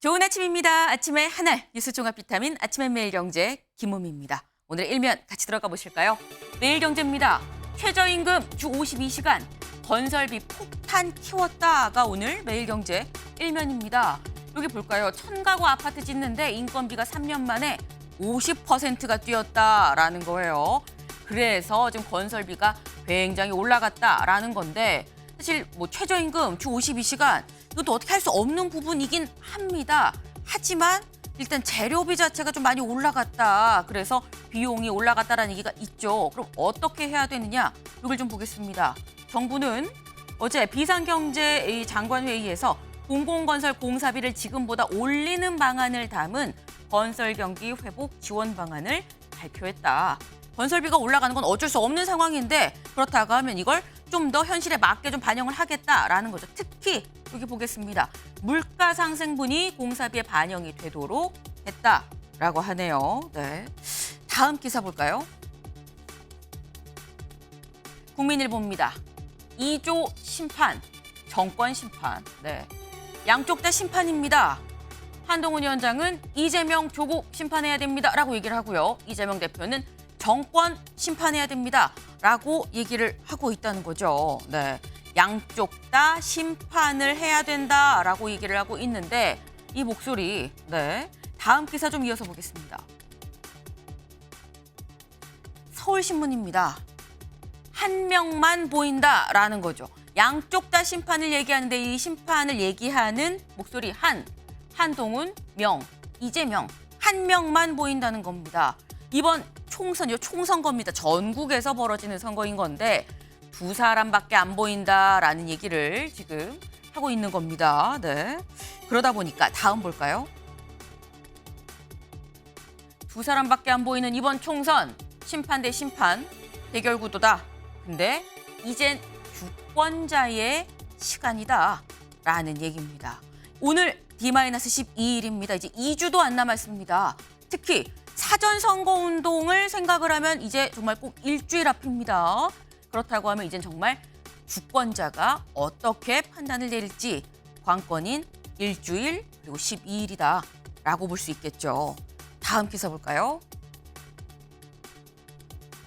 좋은 아침입니다. 아침의 하나 뉴스 종합 비타민 아침의 매일경제 김우미입니다. 오늘 일면 같이 들어가 보실까요? 매일경제입니다. 최저임금 주 52시간 건설비 폭탄 키웠다가 오늘 매일경제 일면입니다. 여기 볼까요? 천가구 아파트 짓는데 인건비가 3년 만에 50%가 뛰었다라는 거예요. 그래서 지금 건설비가 굉장히 올라갔다라는 건데 사실 뭐 최저임금 주 52시간 이것도 어떻게 할 수 없는 부분이긴 합니다. 하지만 일단 재료비 자체가 좀 많이 올라갔다. 그래서 비용이 올라갔다라는 얘기가 있죠. 그럼 어떻게 해야 되느냐? 이걸 좀 보겠습니다. 정부는 어제 비상경제 장관회의에서 공공건설 공사비를 지금보다 올리는 방안을 담은 건설경기 회복 지원 방안을 발표했다. 건설비가 올라가는 건 어쩔 수 없는 상황인데 그렇다고 하면 이걸 좀 더 현실에 맞게 좀 반영을 하겠다라는 거죠. 특히 여기 보겠습니다. 물가 상승분이 공사비에 반영이 되도록 했다라고 하네요. 네. 다음 기사 볼까요? 국민일보입니다. 2조 심판, 정권 심판. 네. 양쪽 다 심판입니다. 한동훈 위원장은 이재명 조국 심판해야 됩니다라고 얘기를 하고요. 이재명 대표는 정권 심판해야 됩니다라고 얘기를 하고 있다는 거죠. 네. 양쪽 다 심판을 해야 된다라고 얘기를 하고 있는데 이 목소리, 네. 다음 기사 좀 이어서 보겠습니다. 서울신문입니다. 한 명만 보인다라는 거죠. 양쪽 다 심판을 얘기하는데 이 심판을 얘기하는 목소리 한동훈, 명, 이재명 한 명만 보인다는 겁니다. 이번 총선이요, 총선거입니다. 전국에서 벌어지는 선거인 건데 두 사람밖에 안 보인다라는 얘기를 지금 하고 있는 겁니다. 네. 그러다 보니까 다음 볼까요? 두 사람밖에 안 보이는 이번 총선 심판 대 심판 대결 구도다. 근데 이젠 주권자의 시간이다라는 얘기입니다. 오늘 D-12일입니다. 이제 2주도 안 남았습니다. 특히 사전선거운동을 생각을 하면 이제 정말 꼭 일주일 앞입니다. 그렇다고 하면 이젠 정말 주권자가 어떻게 판단을 내릴지 관건인 일주일 그리고 12일이다라고 볼 수 있겠죠. 다음 기사 볼까요?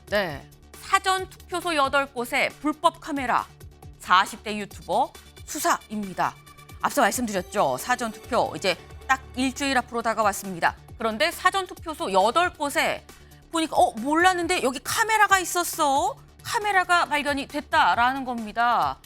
네, 사전투표소 8곳에 불법 카메라 40대 유튜버 수사입니다. 앞서 말씀드렸죠. 사전투표 이제 딱 일주일 앞으로 다가왔습니다. 그런데 사전투표소 8곳에 보니까 몰랐는데 여기 카메라가 있었어. 카메라가 발견이 됐다라는 겁니다.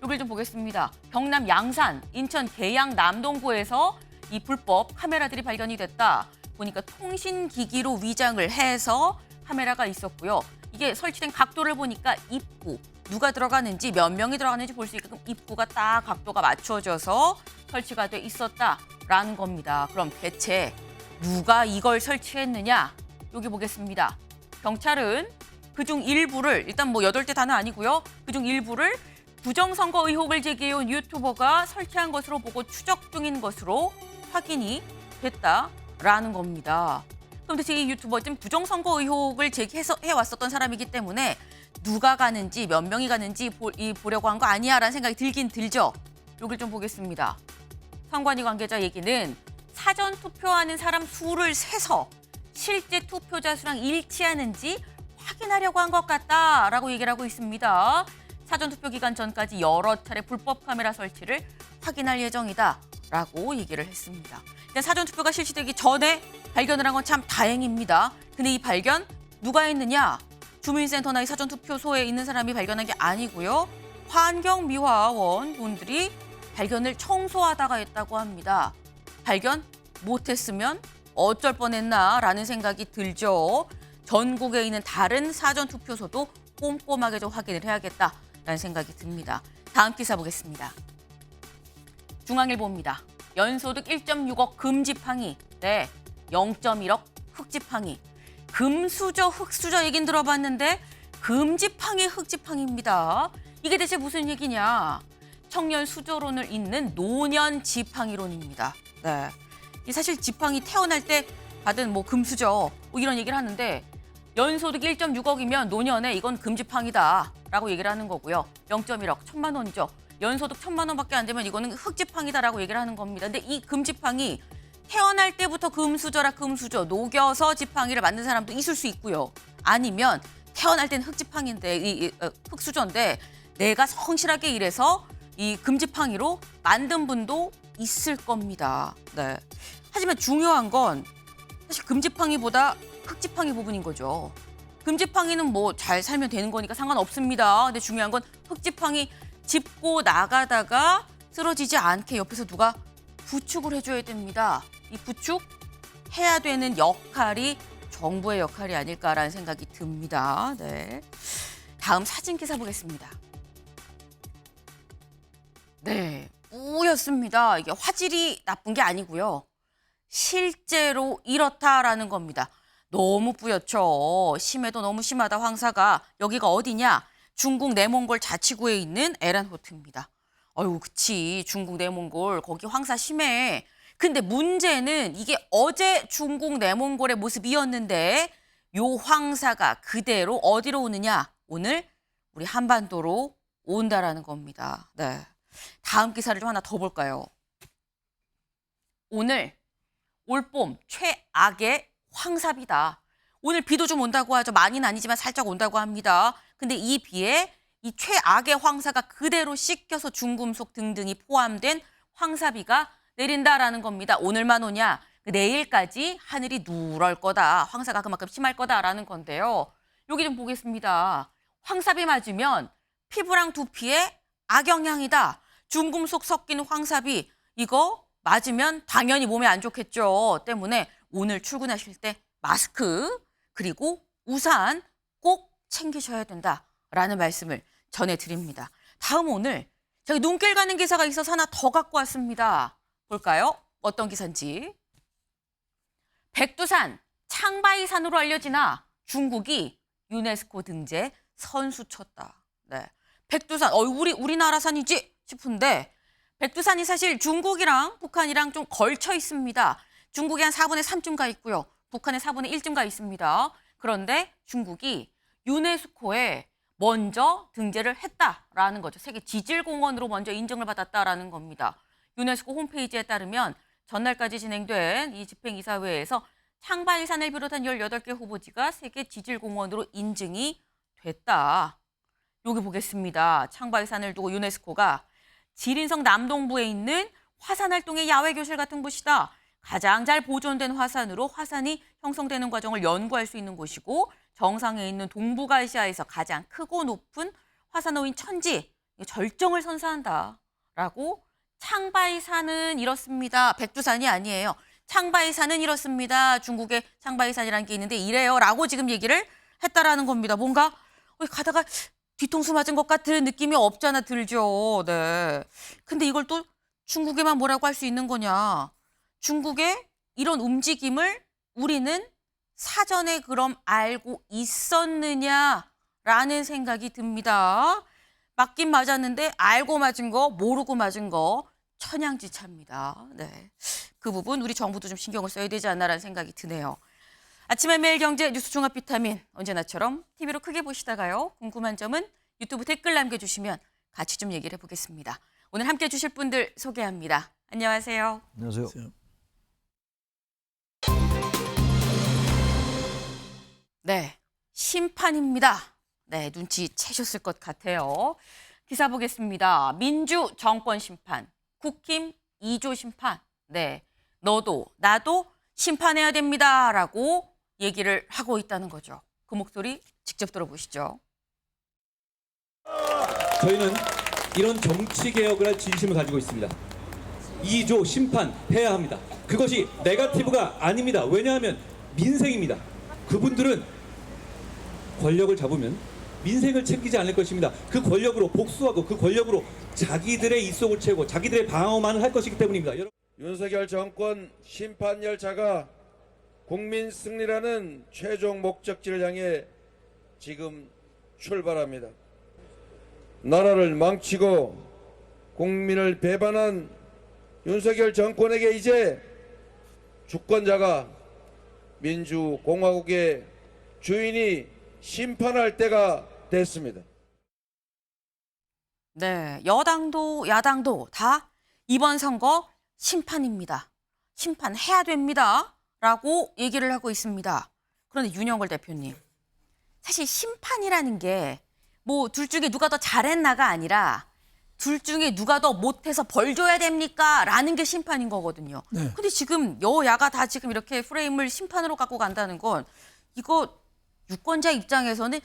여기를 좀 보겠습니다. 경남 양산, 인천 계양 남동구에서 이 불법 카메라들이 발견이 됐다. 보니까 통신기기로 위장을 해서 카메라가 있었고요. 이게 설치된 각도를 보니까 입구, 누가 들어가는지 몇 명이 들어가는지 볼 수 있게끔 입구가 딱 각도가 맞춰져서 설치가 돼 있었다라는 겁니다. 그럼 대체 누가 이걸 설치했느냐? 여기 보겠습니다. 경찰은 그중 일부를 일단 뭐 8대 다는 아니고요. 그중 일부를 부정선거 의혹을 제기해온 유튜버가 설치한 것으로 보고 추적 중인 것으로 확인이 됐다라는 겁니다. 그럼 대체 이 유튜버 지금 부정선거 의혹을 제기해왔었던 사람이기 때문에 누가 가는지 몇 명이 가는지 보려고 한 거 아니야라는 생각이 들긴 들죠. 여기를 좀 보겠습니다. 선관위 관계자 얘기는 사전 투표하는 사람 수를 세서 실제 투표자 수랑 일치하는지 확인하려고 한 것 같다라고 얘기를 하고 있습니다. 사전 투표 기간 전까지 여러 차례 불법 카메라 설치를 확인할 예정이다라고 얘기를 했습니다. 사전 투표가 실시되기 전에 발견을 한 건 참 다행입니다. 근데 이 발견 누가 했느냐? 주민센터나 이 사전 투표소에 있는 사람이 발견한 게 아니고요. 환경미화원 분들이 발견을 청소하다가 했다고 합니다. 발견 못했으면 어쩔 뻔했나라는 생각이 들죠. 전국에 있는 다른 사전투표소도 꼼꼼하게 좀 확인을 해야겠다라는 생각이 듭니다. 다음 기사 보겠습니다. 중앙일보입니다. 연소득 1.6억 금지팡이, 네, 0.1억 흑지팡이. 금수저, 흑수저 얘긴 들어봤는데 금지팡이, 흑지팡이입니다. 이게 대체 무슨 얘기냐? 청년 수조론을 잇는 노년 지팡이론입니다. 네. 사실 지팡이 태어날 때 받은 뭐 금수저 뭐 이런 얘기를 하는데 연소득 1.6억이면 노년에 이건 금지팡이다라고 얘기를 하는 거고요. 0.1억, 1,000만 원이죠. 연소득 1,000만 원밖에 안 되면 이거는 흑지팡이다라고 얘기를 하는 겁니다. 근데 이 금지팡이 태어날 때부터 금수저라 금수저 녹여서 지팡이를 만든 사람도 있을 수 있고요. 아니면 태어날 때는 흙지팡인데 흙수저인데 내가 성실하게 일해서 이 금지팡이로 만든 분도 있을 겁니다. 네. 하지만 중요한 건 사실 금지팡이보다 흙지팡이 부분인 거죠. 금지팡이는 뭐 잘 살면 되는 거니까 상관없습니다. 근데 중요한 건 흙지팡이 짚고 나가다가 쓰러지지 않게 옆에서 누가 부축을 해줘야 됩니다. 이 부축해야 되는 역할이 정부의 역할이 아닐까라는 생각이 듭니다. 네. 다음 사진 기사 보겠습니다. 네, 뿌였습니다. 이게 화질이 나쁜 게 아니고요. 실제로 이렇다라는 겁니다. 너무 뿌옇죠. 심해도 너무 심하다 황사가. 여기가 어디냐? 중국 내몽골 자치구에 있는 에란호트입니다. 어휴, 그치. 중국 내몽골 거기 황사 심해. 근데 문제는 이게 어제 중국 내몽골의 모습이었는데 요 황사가 그대로 어디로 오느냐? 오늘 우리 한반도로 온다라는 겁니다. 네. 다음 기사를 좀 하나 더 볼까요? 오늘 올봄 최악의 황사비다. 오늘 비도 좀 온다고 하죠. 많이는 아니지만 살짝 온다고 합니다. 근데 이 비에 이 최악의 황사가 그대로 씻겨서 중금속 등등이 포함된 황사비가 내린다라는 겁니다. 오늘만 오냐? 내일까지 하늘이 누럴 거다. 황사가 그만큼 심할 거다라는 건데요. 여기 좀 보겠습니다. 황사비 맞으면 피부랑 두피에 악영향이다. 중금속 섞인 황사비 이거 맞으면 당연히 몸에 안 좋겠죠. 때문에 오늘 출근하실 때 마스크 그리고 우산 꼭 챙기셔야 된다라는 말씀을 전해드립니다. 다음 오늘 저기 눈길 가는 기사가 있어서 하나 더 갖고 왔습니다. 볼까요? 어떤 기사인지. 백두산 창바이산으로 알려지나 중국이 유네스코 등재 선수 쳤다. 네. 백두산 우리나라 산이지 싶은데 백두산이 사실 중국이랑 북한이랑 좀 걸쳐 있습니다. 중국이 한 4분의 3쯤 가 있고요. 북한의 4분의 1쯤 가 있습니다. 그런데 중국이 유네스코에 먼저 등재를 했다라는 거죠. 세계 지질공원으로 먼저 인정을 받았다라는 겁니다. 유네스코 홈페이지에 따르면 전날까지 진행된 이 집행이사회에서 창바이산을 비롯한 18개 후보지가 세계 지질공원으로 인증이 됐다. 여기 보겠습니다. 창바이산을 두고 유네스코가 지린성 남동부에 있는 화산활동의 야외교실 같은 곳이다. 가장 잘 보존된 화산으로 화산이 형성되는 과정을 연구할 수 있는 곳이고 정상에 있는 동북아시아에서 가장 크고 높은 화산호인 천지 절정을 선사한다라고 창바이산은 이렇습니다. 백두산이 아니에요. 창바이산은 이렇습니다. 중국에 창바이산이라는 게 있는데 이래요라고 지금 얘기를 했다라는 겁니다. 뭔가 가다가 뒤통수 맞은 것 같은 느낌이 없지 않아 들죠. 네. 근데 이걸 또 중국에만 뭐라고 할 수 있는 거냐. 중국의 이런 움직임을 우리는 사전에 그럼 알고 있었느냐라는 생각이 듭니다. 맞긴 맞았는데 알고 맞은 거, 모르고 맞은 거 천양지차입니다. 네. 그 부분 우리 정부도 좀 신경을 써야 되지 않나라는 생각이 드네요. 아침의 매일경제 뉴스 종합 비타민 언제나처럼 TV로 크게 보시다가요. 궁금한 점은 유튜브 댓글 남겨주시면 같이 좀 얘기를 해보겠습니다. 오늘 함께 해주실 분들 소개합니다. 안녕하세요. 안녕하세요. 네, 심판입니다. 네, 눈치채셨을 것 같아요. 기사 보겠습니다. 민주 정권 심판, 국힘 2조 심판. 네, 너도 나도 심판해야 됩니다라고 얘기를 하고 있다는 거죠. 그 목소리 직접 들어보시죠. 저희는 이런 정치 개혁을 할 진심을 가지고 있습니다. 2조 심판해야 합니다. 그것이 네거티브가 아닙니다. 왜냐하면 민생입니다. 그분들은 권력을 잡으면 민생을 챙기지 않을 것입니다. 그 권력으로 복수하고 그 권력으로 자기들의 이속을 채우고 자기들의 방어만을 할 것이기 때문입니다. 윤석열 정권 심판 열차가 국민 승리라는 최종 목적지를 향해 지금 출발합니다. 나라를 망치고 국민을 배반한 윤석열 정권에게 이제 주권자가 민주공화국의 주인이 심판할 때가 됐습니다. 네, 여당도 야당도 다 이번 선거 심판입니다. 심판해야 됩니다라고 얘기를 하고 있습니다. 그런데 윤영걸 대표님, 사실 심판이라는 게 뭐 둘 중에 누가 더 잘했나가 아니라 둘 중에 누가 더 못해서 벌 줘야 됩니까? 라는 게 심판인 거거든요. 네. 근데 지금 여야가 다 지금 이렇게 프레임을 심판으로 갖고 간다는 건 이거 유권자 입장에서는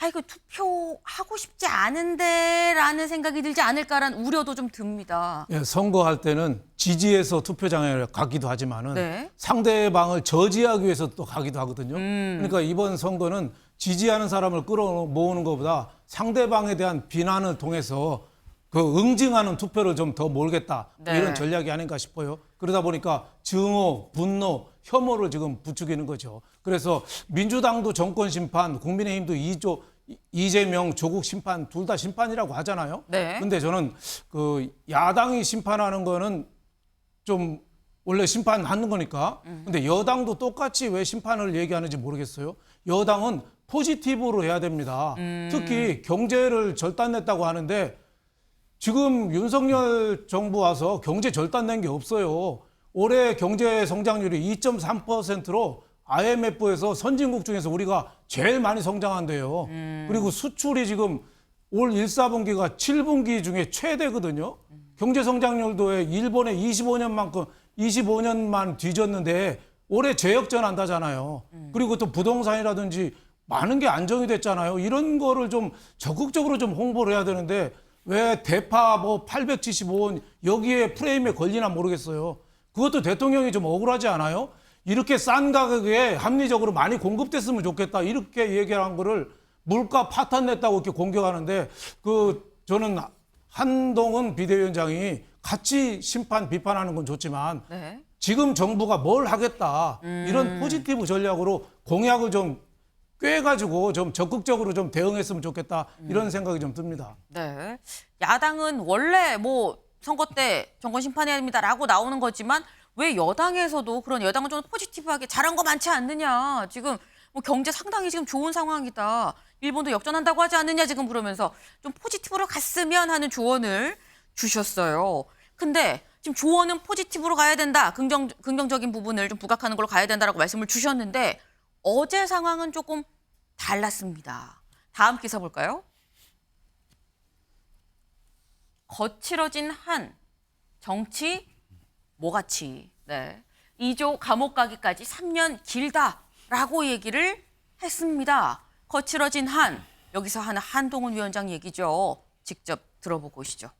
이거 투표하고 싶지 않은데 라는 생각이 들지 않을까라는 우려도 좀 듭니다. 예, 선거할 때는 지지해서 투표장에 가기도 하지만은 네. 상대방을 저지하기 위해서 또 가기도 하거든요. 그러니까 이번 선거는 지지하는 사람을 끌어모으는 것보다 상대방에 대한 비난을 통해서 그 응징하는 투표를 좀 더 몰겠다. 네. 이런 전략이 아닌가 싶어요. 그러다 보니까 증오, 분노, 혐오를 지금 부추기는 거죠. 그래서 민주당도 정권 심판, 국민의힘도 이재명, 조국 심판 둘 다 심판이라고 하잖아요. 네. 근데 저는 그 야당이 심판하는 거는 좀 원래 심판하는 거니까. 근데 여당도 똑같이 왜 심판을 얘기하는지 모르겠어요. 여당은 포지티브로 해야 됩니다. 특히 경제를 절단냈다고 하는데 지금 윤석열 정부 와서 경제 절단낸 게 없어요. 올해 경제 성장률이 2.3%로 IMF에서 선진국 중에서 우리가 제일 많이 성장한대요. 그리고 수출이 지금 올 1, 4분기가 7분기 중에 최대거든요. 경제 성장률도 일본의 25년만 뒤졌는데 올해 재역전한다잖아요. 그리고 또 부동산이라든지 많은 게 안정이 됐잖아요. 이런 거를 좀 적극적으로 좀 홍보를 해야 되는데 왜 대파 뭐 875원 여기에 프레임에 걸리나 모르겠어요. 그것도 대통령이 좀 억울하지 않아요? 이렇게 싼 가격에 합리적으로 많이 공급됐으면 좋겠다. 이렇게 얘기한 거를 물가 파탄 냈다고 이렇게 공격하는데 저는 한동훈 비대위원장이 같이 심판 비판하는 건 좋지만 네. 지금 정부가 뭘 하겠다. 이런 포지티브 전략으로 공약을 좀 꿰가지고 좀 적극적으로 좀 대응했으면 좋겠다. 이런 생각이 좀 듭니다. 네. 야당은 원래 뭐 선거 때 정권 심판해야 됩니다라고 나오는 거지만 왜 여당에서도 그런 여당은 좀 포지티브하게 잘한 거 많지 않느냐. 지금 뭐 경제 상당히 지금 좋은 상황이다. 일본도 역전한다고 하지 않느냐 지금 그러면서 좀 포지티브로 갔으면 하는 조언을 주셨어요. 근데 지금 조언은 포지티브로 가야 된다. 긍정적인 부분을 좀 부각하는 걸로 가야 된다라고 말씀을 주셨는데 어제 상황은 조금 달랐습니다. 다음 기사 볼까요? 거칠어진 한 정치 뭐같이 네. 2조 감옥 가기까지 3년 길다라고 얘기를 했습니다. 거칠어진 한 여기서 하는 한동훈 위원장 얘기죠. 직접 들어보고 오시죠.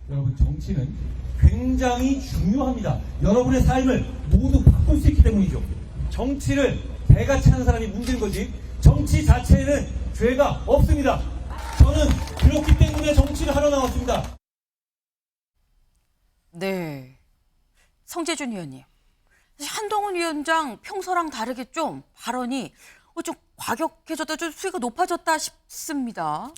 여러분 정치는 굉장히 중요합니다. 여러분의 삶을 모두 바꿀 수 있기 때문이죠. 정치를 배같이 하는 사람이 문제인 거지 정치 자체에는 죄가 없습니다. 저는 그렇기 때문에 정치를 하러 나왔습니다. 네, 성재준 의원님. 한동훈 위원장 평소랑 다르게 좀 발언이 좀 과격해졌다, 좀 수위가 높아졌다 싶습니다.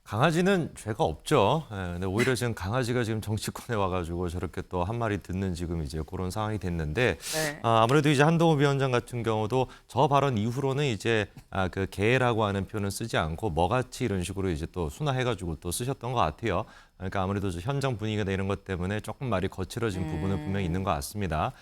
강아지는 죄가 없죠. 근데 오히려 지금 강아지가 지금 정치권에 와가지고 저렇게 또 한 마리 듣는 지금 이제 그런 상황이 됐는데 네. 아무래도 이제 한동훈 위원장 같은 경우도 저 발언 이후로는 이제 그 개라고 하는 표현은 쓰지 않고 뭐같이 이런 식으로 이제 또 순화해가지고 또 쓰셨던 것 같아요. 그러니까 아무래도 현장 분위기나 이런 것 때문에 조금 말이 거칠어진 부분은 분명히 있는 것 같습니다.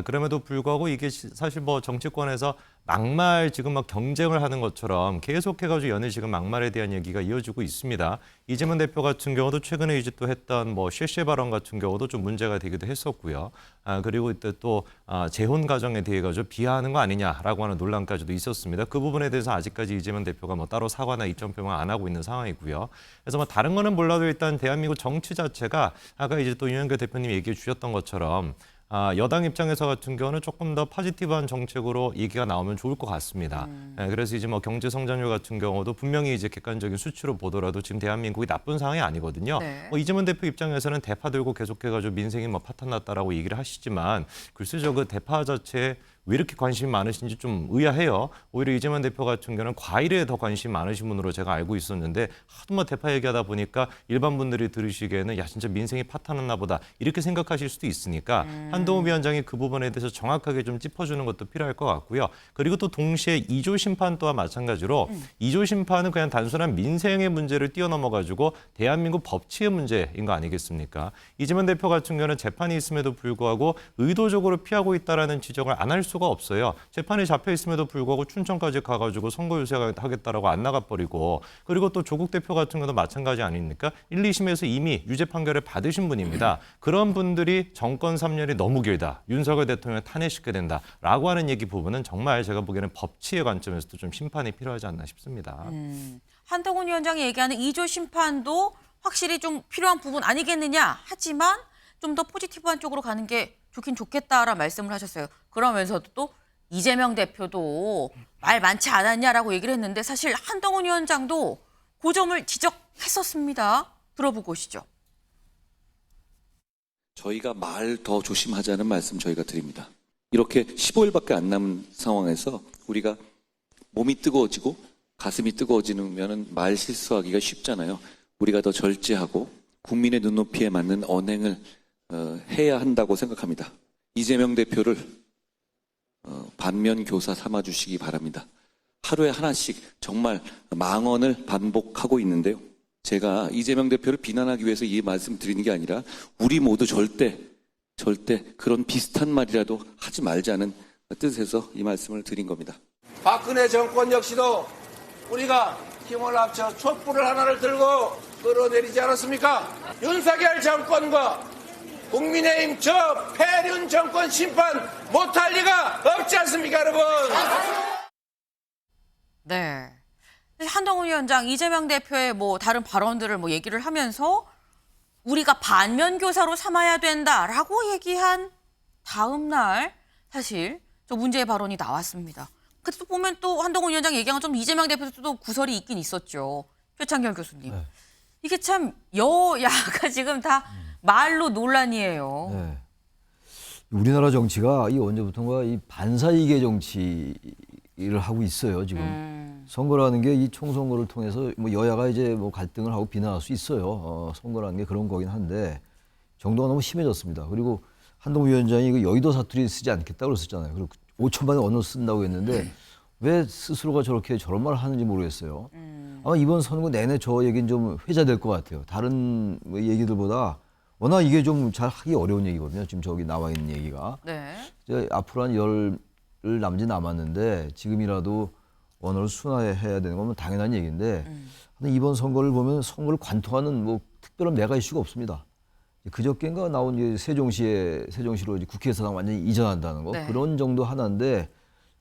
그럼에도 불구하고 이게 사실 뭐 정치권에서 막말 지금 막 경쟁을 하는 것처럼 계속해가지고 연일 지금 막말에 대한 얘기가 이어지고 있습니다. 이재명 대표 같은 경우도 최근에 이제 또 했던 뭐 쉐쉐 발언 같은 경우도 좀 문제가 되기도 했었고요. 그리고 이때 또 재혼 가정에 대해 가지고 비하하는 거 아니냐라고 하는 논란까지도 있었습니다. 그 부분에 대해서 아직까지 이재명 대표가 뭐 따로 사과나 입장 표명 안 하고 있는 상황이고요. 그래서 뭐 다른 거는 몰라도 일단 대한민국 정치 자체가 아까 이제 또 윤영교 대표님이 얘기해 주셨던 것처럼 여당 입장에서 같은 경우는 조금 더 포지티브한 정책으로 얘기가 나오면 좋을 것 같습니다. 그래서 이제 뭐 경제 성장률 같은 경우도 분명히 이제 객관적인 수치로 보더라도 지금 대한민국이 나쁜 상황이 아니거든요. 네. 뭐 이재명 대표 입장에서는 대파 들고 계속해가지고 민생이 뭐 파탄났다라고 얘기를 하시지만 글쎄 저 그 대파 자체에 왜 이렇게 관심이 많으신지 좀 의아해요. 오히려 이재명 대표 같은 경우는 과일에 더 관심이 많으신 분으로 제가 알고 있었는데 하도 뭐 대파 얘기하다 보니까 일반 분들이 들으시기에는 야 진짜 민생이 파탄났나 보다 이렇게 생각하실 수도 있으니까 한동훈 위원장이 그 부분에 대해서 정확하게 좀 짚어주는 것도 필요할 것 같고요. 그리고 또 동시에 2조 심판 또한 마찬가지로 2조 심판은 그냥 단순한 민생의 문제를 뛰어넘어가지고 대한민국 법치의 문제인 거 아니겠습니까? 이재명 대표 같은 경우는 재판이 있음에도 불구하고 의도적으로 피하고 있다라는 지적을 안 할 수가 없어요. 재판이 잡혀 있음에도 불구하고 춘천까지 가가지고 선거 유세하겠다라고 안 나가버리고 그리고 또 조국 대표 같은 경우도 마찬가지 아닙니까? 1, 2심에서 이미 유죄 판결을 받으신 분입니다. 그런 분들이 정권 3년이 너무 길다. 윤석열 대통령을 탄핵시켜야 된다라고 하는 얘기 부분은 정말 제가 보기에는 법치의 관점에서도 좀 심판이 필요하지 않나 싶습니다. 한동훈 위원장이 얘기하는 2조 심판도 확실히 좀 필요한 부분 아니겠느냐. 하지만 좀 더 포지티브한 쪽으로 가는 게 좋긴 좋겠다라는 말씀을 하셨어요. 그러면서도 또 이재명 대표도 말 많지 않았냐라고 얘기를 했는데 사실 한동훈 위원장도 그 점을 지적했었습니다. 들어보고 오시죠. 저희가 말 더 조심하자는 말씀 저희가 드립니다. 이렇게 15일밖에 안 남은 상황에서 우리가 몸이 뜨거워지고 가슴이 뜨거워지면 말 실수하기가 쉽잖아요. 우리가 더 절제하고 국민의 눈높이에 맞는 언행을 해야 한다고 생각합니다. 이재명 대표를 반면 교사 삼아주시기 바랍니다. 하루에 하나씩 정말 망언을 반복하고 있는데요. 제가 이재명 대표를 비난하기 위해서 이 말씀 드리는 게 아니라 우리 모두 절대 그런 비슷한 말이라도 하지 말자는 뜻에서 이 말씀을 드린 겁니다. 박근혜 정권 역시도 우리가 힘을 합쳐 촛불을 하나를 들고 끌어내리지 않았습니까? 윤석열 정권과 국민의힘 저 폐륜 정권 심판 못할 리가 없지 않습니까, 여러분? 네. 한동훈 위원장 이재명 대표의 뭐 다른 발언들을 뭐 얘기를 하면서 우리가 반면 교사로 삼아야 된다라고 얘기한 다음 날 사실 저 문제의 발언이 나왔습니다. 그때 또 보면 또 한동훈 위원장 얘기한 좀 이재명 대표도 구설이 있긴 있었죠. 최창결 교수님. 네. 이게 참 여야가 지금 다 말로 논란이에요. 네. 우리나라 정치가 이 언제부턴가 이 반사이익의 정치를 하고 있어요. 지금 선거라는 게 이 총선거를 통해서 뭐 여야가 이제 뭐 갈등을 하고 비난할 수 있어요. 선거라는 게 그런 거긴 한데 정도가 너무 심해졌습니다. 그리고 한동훈 위원장이 그 여의도 사투리 쓰지 않겠다고 그랬었잖아요. 그리고 5천만의 언어를 쓴다고 했는데 왜 스스로가 저런 말을 하는지 모르겠어요. 아마 이번 선거 내내 저 얘기는 좀 회자될 것 같아요. 다른 얘기들보다 워낙 이게 좀 잘 하기 어려운 얘기거든요. 지금 저기 나와 있는 얘기가. 네. 이제 앞으로 한 열흘 남짓 남았는데 지금이라도 언어를 순화해야 되는 건 당연한 얘기인데 근데 이번 선거를 보면 선거를 관통하는 뭐 특별한 메가 이슈가 없습니다. 그저께인가 나온 이제 세종시로 이제 국회의사당 완전히 이전한다는 거 네. 그런 정도 하나인데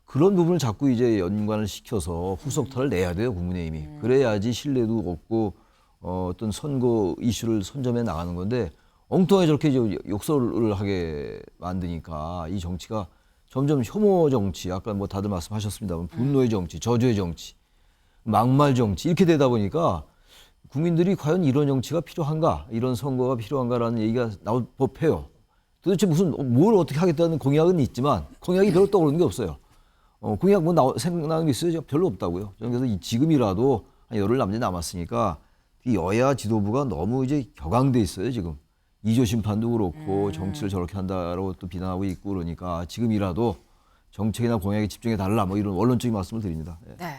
그런 부분을 자꾸 이제 연관을 시켜서 후속타를 내야 돼요 국민의힘이. 그래야지 신뢰도 얻고 어떤 선거 이슈를 선점해 나가는 건데 엉뚱하게 저렇게 욕설을 하게 만드니까 이 정치가 점점 혐오 정치, 아까 뭐 다들 말씀하셨습니다만 분노의 정치, 저주의 정치, 막말 정치 이렇게 되다 보니까 국민들이 과연 이런 정치가 필요한가, 이런 선거가 필요한가라는 얘기가 나올 법해요. 도대체 뭘 어떻게 하겠다는 공약은 있지만 공약이 별로 떠오르는 게 없어요. 공약 뭐 생각나는 게 있어요? 별로 없다고요. 그래서 지금이라도 한 열흘 남짓 남았으니까 이 여야 지도부가 너무 이제 격앙돼 있어요 지금. 2조 심판도 그렇고 정치를 저렇게 한다라고 또 비난하고 있고 그러니까 지금이라도 정책이나 공약에 집중해 달라 뭐 이런 원론적인 말씀을 드립니다. 네. 네.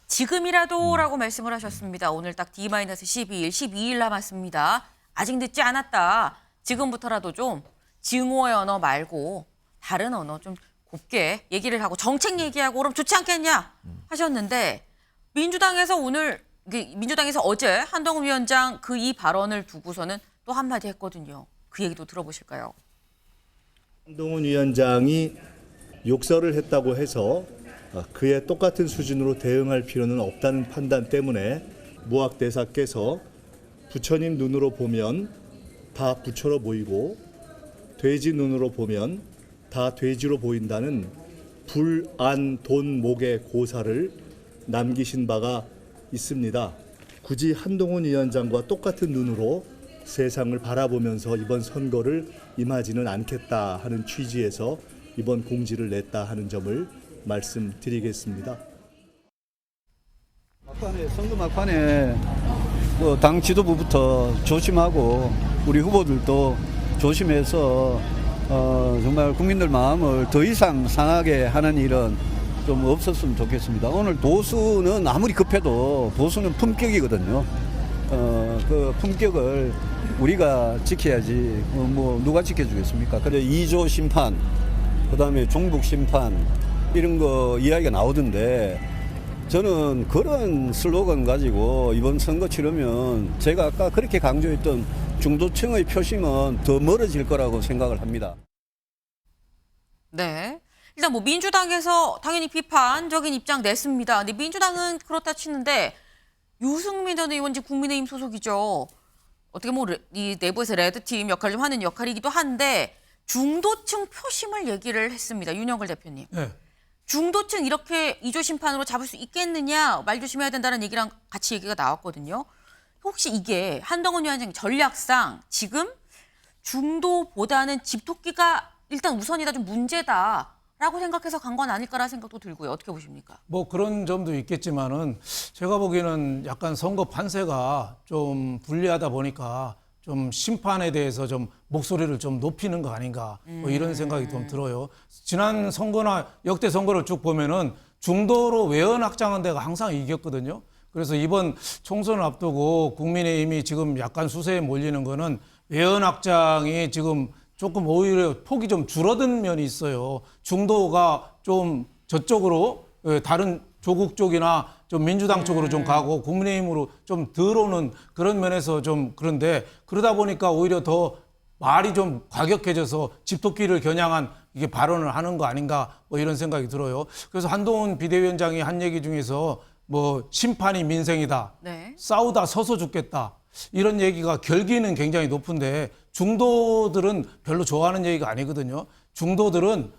지금이라도라고 말씀을 하셨습니다. 오늘 딱 D-12일 남았습니다. 아직 늦지 않았다. 지금부터라도 좀 증오의 언어 말고 다른 언어 좀 곱게 얘기를 하고 정책 얘기하고 그럼 좋지 않겠냐 하셨는데 민주당에서 어제 한동훈 위원장 그 이 발언을 두고서는 또 한마디 했거든요. 그 얘기도 들어보실까요? 한동훈 위원장이 욕설을 했다고 해서 그에 똑같은 수준으로 대응할 필요는 없다는 판단 때문에 무학대사께서 부처님 눈으로 보면 다 부처로 보이고 돼지 눈으로 보면 다 돼지로 보인다는 불안돈목의 고사를 남기신 바가 있습니다. 굳이 한동훈 위원장과 똑같은 눈으로 세상을 바라보면서 이번 선거를 임하지는 않겠다 하는 취지에서 이번 공지를 냈다 하는 점을 말씀드리겠습니다. 선거 막판에 당 지도부부터 조심하고 우리 후보들도 조심해서 정말 국민들 마음을 더 이상 상하게 하는 일은 좀 없었으면 좋겠습니다. 오늘 도수는 아무리 급해도 도수는 품격이거든요. 그 품격을 우리가 지켜야지 뭐 누가 지켜주겠습니까? 그래 2조 심판, 그다음에 종북 심판 이런 거 이야기가 나오던데 저는 그런 슬로건 가지고 이번 선거 치르면 제가 아까 그렇게 강조했던 중도층의 표심은 더 멀어질 거라고 생각을 합니다. 네. 일단 뭐 민주당에서 당연히 비판적인 입장 냈습니다. 근데 민주당은 그렇다 치는데 유승민 전 의원 국민의힘 소속이죠. 어떻게 뭐 이 내부에서 레드팀 역할을 좀 하는 역할이기도 한데 중도층 표심을 얘기를 했습니다. 윤영걸 대표님. 네. 중도층 이렇게 2조 심판으로 잡을 수 있겠느냐 말 조심해야 된다는 얘기랑 같이 얘기가 나왔거든요. 혹시 이게 한동훈 위원장 전략상 지금 중도보다는 집토끼가 일단 우선이다 좀 문제다라고 생각해서 간 건 아닐까라는 생각도 들고요. 어떻게 보십니까? 뭐 그런 점도 있겠지만은 제가 보기에는 약간 선거 판세가 좀 불리하다 보니까 좀 심판에 대해서 좀 목소리를 좀 높이는 거 아닌가 뭐 이런 생각이 좀 들어요. 지난 선거나 역대 선거를 쭉 보면은 중도로 외연 확장한 데가 항상 이겼거든요. 그래서 이번 총선을 앞두고 국민의힘이 지금 약간 수세에 몰리는 거는 외연 확장이 지금 조금 오히려 폭이 좀 줄어든 면이 있어요. 중도가 좀 저쪽으로 다른 조국 쪽이나 좀 민주당 쪽으로 좀 가고 국민의힘으로 좀 들어오는 그런 면에서 좀 그런데 그러다 보니까 오히려 더 말이 좀 과격해져서 집토끼를 겨냥한 이게 발언을 하는 거 아닌가 뭐 이런 생각이 들어요. 그래서 한동훈 비대위원장이 한 얘기 중에서 뭐 심판이 민생이다. 네. 싸우다 서서 죽겠다. 이런 얘기가 결기는 굉장히 높은데 중도들은 별로 좋아하는 얘기가 아니거든요. 중도들은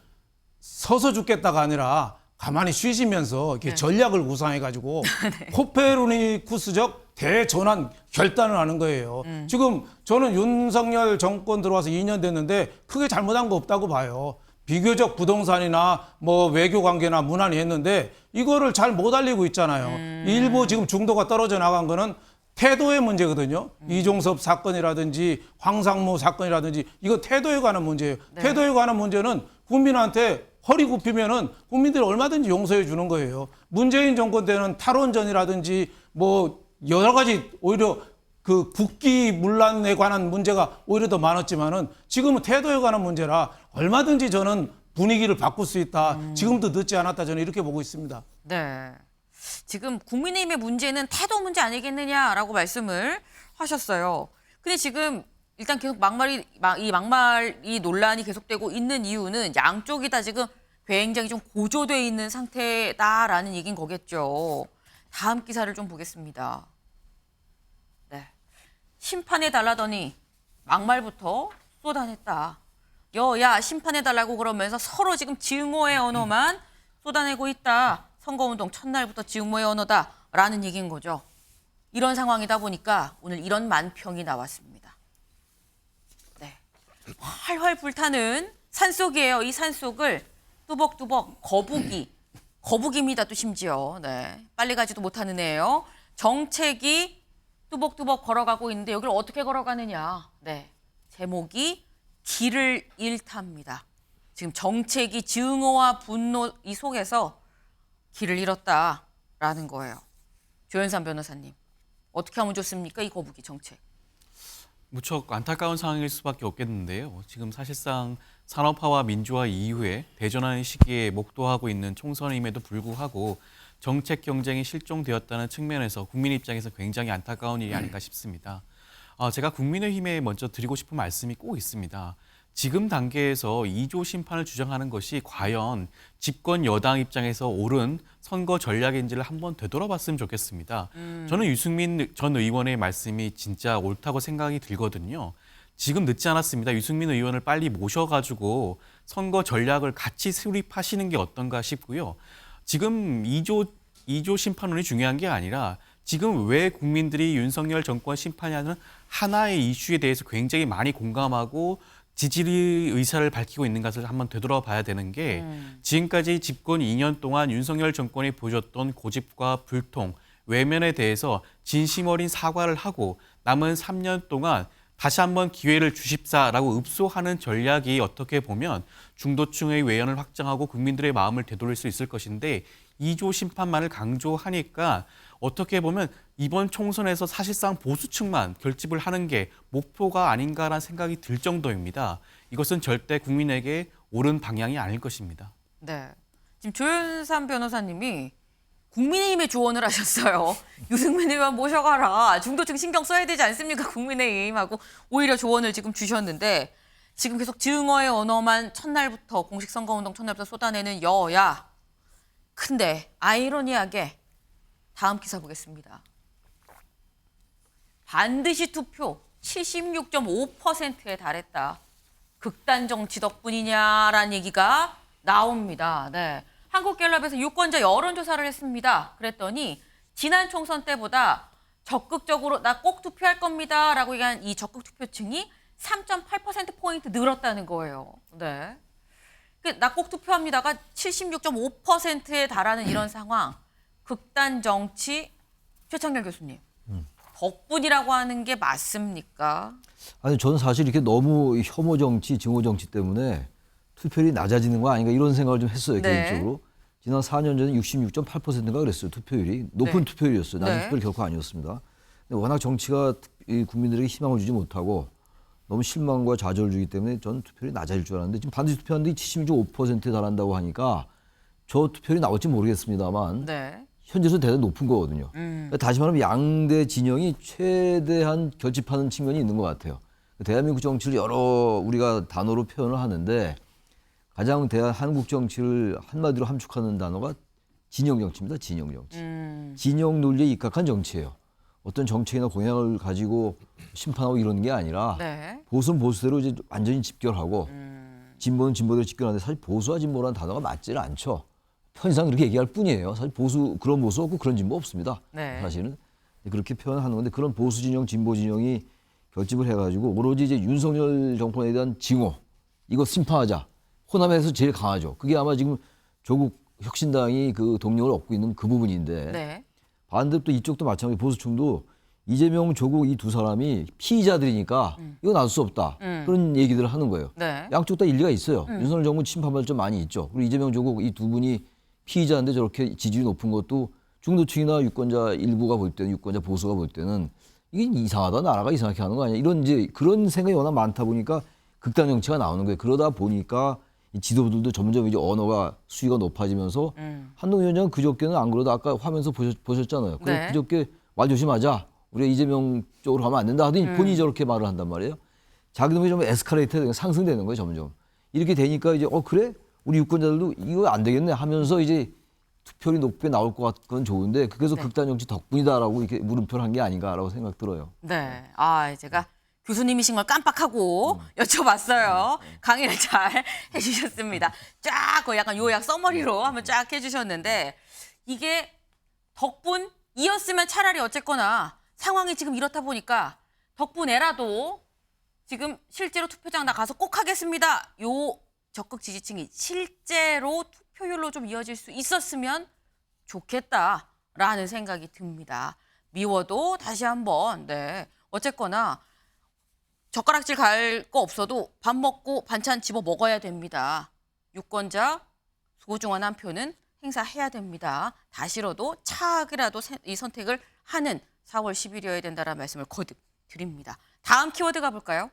서서 죽겠다가 아니라 가만히 쉬시면서 이렇게 전략을 구상해가지고 코페르니쿠스적 대전환 결단을 하는 거예요. 지금 저는 윤석열 정권 들어와서 2년 됐는데 크게 잘못한 거 없다고 봐요. 비교적 부동산이나 뭐 외교 관계나 무난히 했는데 이거를 잘 못 알리고 있잖아요. 일부 지금 중도가 떨어져 나간 거는 태도의 문제거든요. 이종섭 사건이라든지 황상무 사건이라든지 이거 태도에 관한 문제예요. 네. 태도에 관한 문제는 국민한테 허리 굽히면은 국민들이 얼마든지 용서해 주는 거예요. 문재인 정권 때는 탈원전이라든지 뭐 여러 가지 오히려 그 국기 문란에 관한 문제가 오히려 더 많았지만은 지금은 태도에 관한 문제라 얼마든지 저는 분위기를 바꿀 수 있다. 지금도 늦지 않았다. 저는 이렇게 보고 있습니다. 네. 지금 국민의힘의 문제는 태도 문제 아니겠느냐라고 말씀을 하셨어요. 근데 지금 일단 계속 막말이 논란이 계속되고 있는 이유는 양쪽이 다 지금 굉장히 좀 고조돼 있는 상태다라는 얘기인 거겠죠. 다음 기사를 좀 보겠습니다. 네. 심판해 달라더니 막말부터 쏟아냈다. 여야 심판해 달라고 그러면서 서로 지금 증오의 언어만 쏟아내고 있다. 선거운동 첫날부터 증오의 언어다라는 얘기인 거죠. 이런 상황이다 보니까 오늘 이런 만평이 나왔습니다. 네. 활활 불타는 산속이에요. 이 산속을 뚜벅뚜벅 거북입니다. 또 심지어. 네. 빨리 가지도 못하는 애예요. 정책이 뚜벅뚜벅 걸어가고 있는데 여기를 어떻게 걸어가느냐. 네. 제목이 길을 잃답니다. 지금 정책이 증오와 분노 이 속에서 길을 잃었다라는 거예요. 조현삼 변호사님. 어떻게 하면 좋습니까? 이 거북이 정책. 무척 안타까운 상황일 수밖에 없겠는데요. 지금 사실상 산업화와 민주화 이후에 대전환의 시기에 목도하고 있는 총선임에도 불구하고 정책 경쟁이 실종되었다는 측면에서 국민 입장에서 굉장히 안타까운 일이 아닌가 싶습니다. 제가 국민의힘에 먼저 드리고 싶은 말씀이 꼭 있습니다. 지금 단계에서 2조 심판을 주장하는 것이 과연 집권 여당 입장에서 옳은 선거 전략인지를 한번 되돌아봤으면 좋겠습니다. 저는 유승민 전 의원의 말씀이 진짜 옳다고 생각이 들거든요. 지금 늦지 않았습니다. 유승민 의원을 빨리 모셔가지고 선거 전략을 같이 수립하시는 게 어떤가 싶고요. 지금 2조 심판론이 중요한 게 아니라 지금 왜 국민들이 윤석열 정권 심판이라는 하나의 이슈에 대해서 굉장히 많이 공감하고 지지리 의사를 밝히고 있는 것을 한번 되돌아봐야 되는 게 지금까지 집권 2년 동안 윤석열 정권이 보여줬던 고집과 불통, 외면에 대해서 진심 어린 사과를 하고 남은 3년 동안 다시 한번 기회를 주십사라고 읍소하는 전략이 어떻게 보면 중도층의 외연을 확장하고 국민들의 마음을 되돌릴 수 있을 것인데 2조 심판만을 강조하니까 어떻게 보면 이번 총선에서 사실상 보수층만 결집을 하는 게 목표가 아닌가라는 생각이 들 정도입니다. 이것은 절대 국민에게 옳은 방향이 아닐 것입니다. 네. 지금 조윤삼 변호사님이 국민의힘에 조언을 하셨어요. 유승민 의원 모셔가라. 중도층 신경 써야 되지 않습니까? 국민의힘하고 오히려 조언을 지금 주셨는데 지금 계속 증오의 언어만 첫날부터 공식 선거운동 첫날부터 쏟아내는 여야. 근데 아이러니하게 다음 기사 보겠습니다. 반드시 투표 76.5%에 달했다. 극단 정치 덕분이냐라는 얘기가 나옵니다. 네. 한국갤럽에서 유권자 여론조사를 했습니다. 그랬더니 지난 총선 때보다 적극적으로 나 꼭 투표할 겁니다 라고 얘기한 이 적극 투표층이 3.8%포인트 늘었다는 거예요. 네. 나 꼭 투표합니다가 76.5%에 달하는 이런 상황. 극단 정치, 최창렬 교수님. 덕분이라고 하는 게 맞습니까? 아니 저는 사실 이렇게 너무 혐오 정치, 증오 정치 때문에 투표율이 낮아지는 거 아닌가 이런 생각을 좀 했어요. 네. 개인적으로. 지난 4년 전에 66.8%가 그랬어요. 투표율이. 높은 네. 투표율이었어요. 낮은 네. 투표율 결코 아니었습니다. 근데 워낙 정치가 이 국민들에게 희망을 주지 못하고 너무 실망과 좌절을 주기 때문에 전 투표율이 낮아질 줄 알았는데 지금 반드시 투표하는데 76.5%에 달한다고 하니까 저 투표율이 나올지 모르겠습니다만 네. 현재로서 대단히 높은 거거든요. 그러니까 다시 말하면 양대 진영이 최대한 결집하는 측면이 있는 것 같아요. 대한민국 정치를 여러 우리가 단어로 표현을 하는데 가장 한국 정치를 한마디로 함축하는 단어가 진영 정치입니다. 진영 정치. 진영 논리에 입각한 정치예요. 어떤 정책이나 공약을 가지고 심판하고 이러는 게 아니라 네. 보수는 보수대로 이제 완전히 집결하고 진보는 진보대로 집결하는데 사실 보수와 진보라는 단어가 맞지는 않죠. 편의상 그렇게 얘기할 뿐이에요. 사실 보수 그런 보수 없고 그런 진보 없습니다. 네. 사실은 그렇게 표현하는 건데 그런 보수 진영, 진보 진영이 결집을 해가지고 오로지 이제 윤석열 정권에 대한 징후 이거 심판하자. 호남에서 제일 강하죠. 그게 아마 지금 조국 혁신당이 그 동력을 얻고 있는 그 부분인데 네. 반대로 또 이쪽도 마찬가지 보수층도 이재명, 조국 이 두 사람이 피의자들이니까 이거 놔둘 수 없다. 그런 얘기들을 하는 거예요. 네. 양쪽 다 일리가 있어요. 윤석열 정부 심판받을 점 많이 있죠. 그리고 이재명, 조국 이 두 분이 피의자인데 저렇게 지지율이 높은 것도 중도층이나 유권자 일부가 볼 때는 유권자 보수가 볼 때는 이게 이상하다. 나라가 이상하게 하는 거 아니야. 이런 이제 그런 생각이 워낙 많다 보니까 극단 정치가 나오는 거예요. 그러다 보니까 이 지도부들도 점점 이제 언어가 수위가 높아지면서 한동훈 위원장은 그저께는 안 그래도 아까 화면에서 보셨잖아요. 네. 그저께 말 조심하자. 우리가 이재명 쪽으로 가면 안 된다 하더니 본인이 저렇게 말을 한단 말이에요. 자기들이 좀 에스컬레이터 상승되는 거예요, 점점. 이렇게 되니까 이제 그래? 우리 유권자들도 이거 안 되겠네 하면서 이제 투표율이 높게 나올 것 같건 좋은데 그래서 네. 극단 정치 덕분이다라고 이렇게 물음표를 한 게 아닌가라고 생각 들어요. 네. 제가 교수님이신 걸 깜빡하고 여쭤봤어요. 강의를 잘 해주셨습니다. 쫙 약간 요약 서머리로 한번 쫙 해주셨는데 이게 덕분이었으면 차라리 어쨌거나 상황이 지금 이렇다 보니까 덕분에라도 지금 실제로 투표장 나가서 꼭 하겠습니다. 요 적극 지지층이 실제로 투표율로 좀 이어질 수 있었으면 좋겠다라는 생각이 듭니다. 미워도 다시 한번 어쨌거나 젓가락질 갈 거 없어도 밥 먹고 반찬 집어 먹어야 됩니다. 유권자 소중한 한 표는 행사해야 됩니다. 다시라도 차악이라도 이 선택을 하는 4월 10일이어야 된다는 말씀을 거듭 드립니다. 다음 키워드 가볼까요?